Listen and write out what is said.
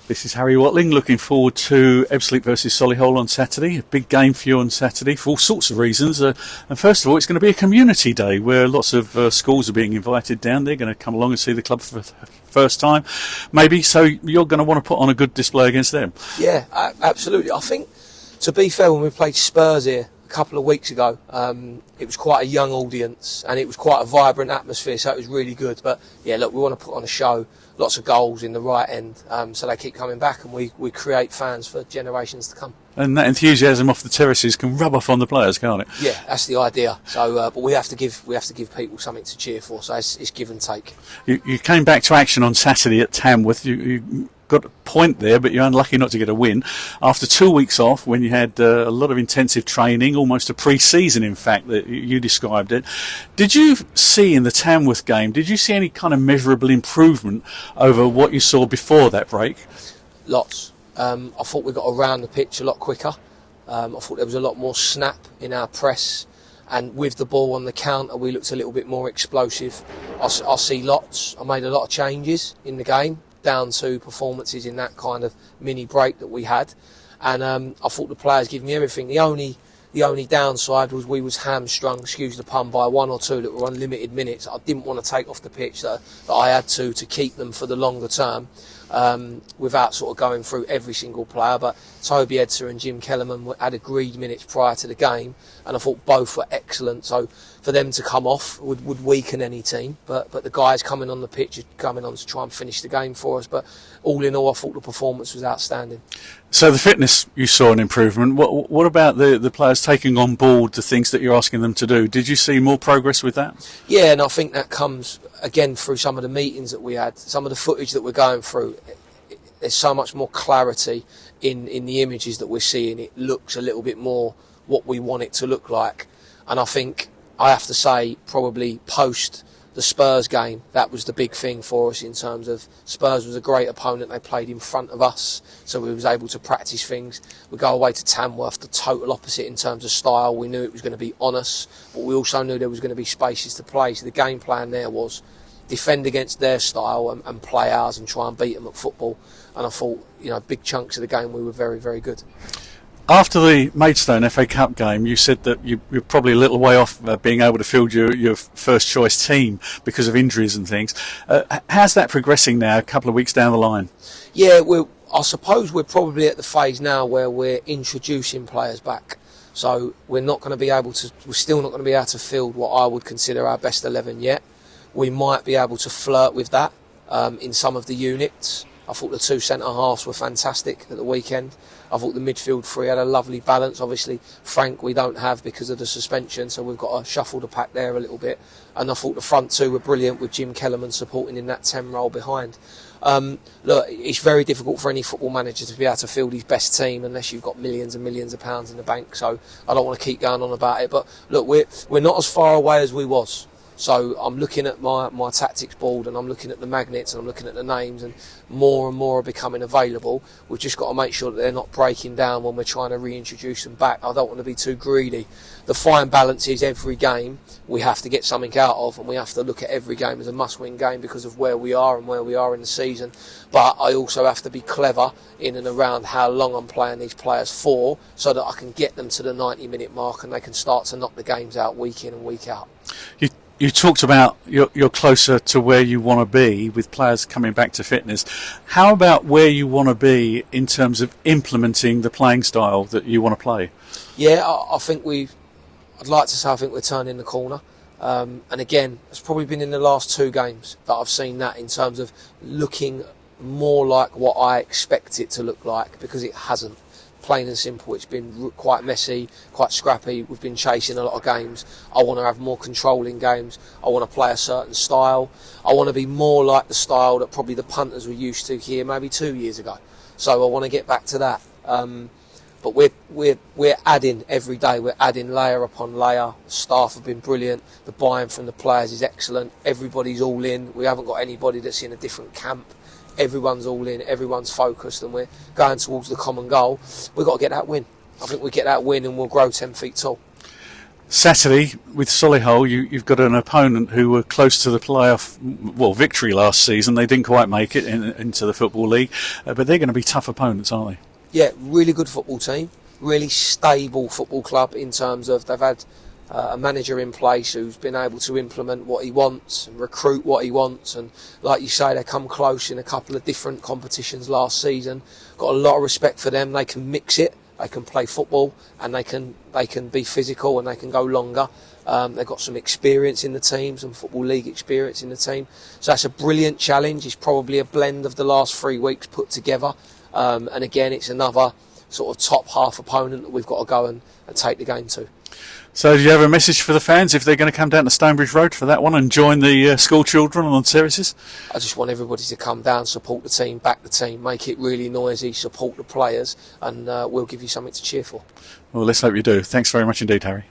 This is Harry Watling, looking forward to Ebbsfleet versus Solihull on Saturday. A big game for you on Saturday for all sorts of reasons. And first of all, it's going to be a community day where lots of schools are being invited down. They're going to come along and see the club for the first time, maybe. So you're going to want to put on a good display against them. Yeah, absolutely. I think, to be fair, when we played Spurs here a couple of weeks ago, it was quite a young audience and it was quite a vibrant atmosphere, so it was really good. But yeah, look, we want to put on a show. Lots of goals in the right end, so they keep coming back, and we create fans for generations to come. And that enthusiasm off the terraces can rub off on the players, can't it? Yeah, that's the idea. So, but we have to give people something to cheer for. So it's give and take. You came back to action on Saturday at Tamworth. You got a point there, but you're unlucky not to get a win. After 2 weeks off, when you had a lot of intensive training, almost a pre-season, in fact, that you described it. Did you see in the Tamworth game, did you see any kind of measurable improvement over what you saw before that break? Lots. I thought we got around the pitch a lot quicker. I thought there was a lot more snap in our press. And with the ball on the counter, we looked a little bit more explosive. I see lots. I made a lot of changes in the game, down to performances in that kind of mini break that we had, and I thought the players gave me everything. The only downside was we was hamstrung, excuse the pun, by one or two that were on limited minutes. I didn't want to take off the pitch that I had to keep them for the longer term, without sort of going through every single player. But Toby Edser and Jim Kellerman had agreed minutes prior to the game, and I thought both were excellent. So for them to come off would weaken any team. But the guys coming on the pitch are coming on to try and finish the game for us. But all in all, I thought the performance was outstanding. So the fitness, you saw an improvement. What about the players taking on board the things that you're asking them to do? Did you see more progress with that? Yeah, and I think that comes, again, through some of the meetings that we had, some of the footage that we're going through. There's so much more clarity in the images that we're seeing. It looks a little bit more what we want it to look like. And I think, I have to say, probably post the Spurs game, that was the big thing for us in terms of Spurs was a great opponent. They played in front of us, so we was able to practice things. We go away to Tamworth, the total opposite in terms of style. We knew it was going to be on us, but we also knew there was going to be spaces to play. So the game plan there was defend against their style and play ours and try and beat them at football. And I thought, big chunks of the game we were very, very good. After the Maidstone FA Cup game, you said that you're probably a little way off being able to field your first choice team because of injuries and things. How's that progressing now, a couple of weeks down the line? Yeah, I suppose we're probably at the phase now where we're introducing players back. So we're still not going to be able to field what I would consider our best 11 yet. We might be able to flirt with that in some of the units. I thought the two centre-halves were fantastic at the weekend. I thought the midfield three had a lovely balance. Obviously, Frank we don't have because of the suspension, so we've got to shuffle the pack there a little bit. And I thought the front two were brilliant with Jim Kellerman supporting in that 10 role behind. Look, it's very difficult for any football manager to be able to field his best team unless you've got millions and millions of pounds in the bank. So I don't want to keep going on about it. But look, we're not as far away as we was. So I'm looking at my tactics board and I'm looking at the magnets and I'm looking at the names, and more are becoming available. We've just got to make sure that they're not breaking down when we're trying to reintroduce them back. I don't want to be too greedy. The fine balance is every game we have to get something out of, and we have to look at every game as a must-win game because of where we are and where we are in the season. But I also have to be clever in and around how long I'm playing these players for, so that I can get them to the 90-minute mark and they can start to knock the games out week in and week out. You talked about you're closer to where you want to be with players coming back to fitness. How about where you want to be in terms of implementing the playing style that you want to play? Yeah, I think I'd like to say I think we're turning the corner. And again, it's probably been in the last two games that I've seen that in terms of looking more like what I expect it to look like, because it hasn't. Plain and simple, it's been quite messy, quite scrappy. We've been chasing a lot of games. I want to have more control in games. I want to play a certain style. I want to be more like the style that probably the punters were used to here maybe 2 years ago. So I want to get back to that. But we're adding every day. We're adding layer upon layer. The staff have been brilliant. The buy-in from the players is excellent. Everybody's all in. We haven't got anybody that's in a different camp. Everyone's all in, everyone's focused, and we're going towards the common goal. We've got to get that win. I think we get that win and we'll grow 10 feet tall. Saturday with Solihull, you've got an opponent who were close to the playoff, victory last season. They didn't quite make it into the Football League, but they're going to be tough opponents, aren't they? Yeah, really good football team, really stable football club in terms of they've had a manager in place who's been able to implement what he wants and recruit what he wants, and like you say, they come close in a couple of different competitions last season. Got a lot of respect for them. They can mix it. They can play football and they can be physical and they can go longer. They've got some experience in the team, some Football League experience in the team. So that's a brilliant challenge. It's probably a blend of the last 3 weeks put together. And again, it's another sort of top half opponent that we've got to go and take the game to. So do you have a message for the fans if they're going to come down to Stonebridge Road for that one and join the school children on terraces? I just want everybody to come down, support the team, back the team, make it really noisy, support the players, and we'll give you something to cheer for. Well, let's hope you do. Thanks very much indeed, Harry.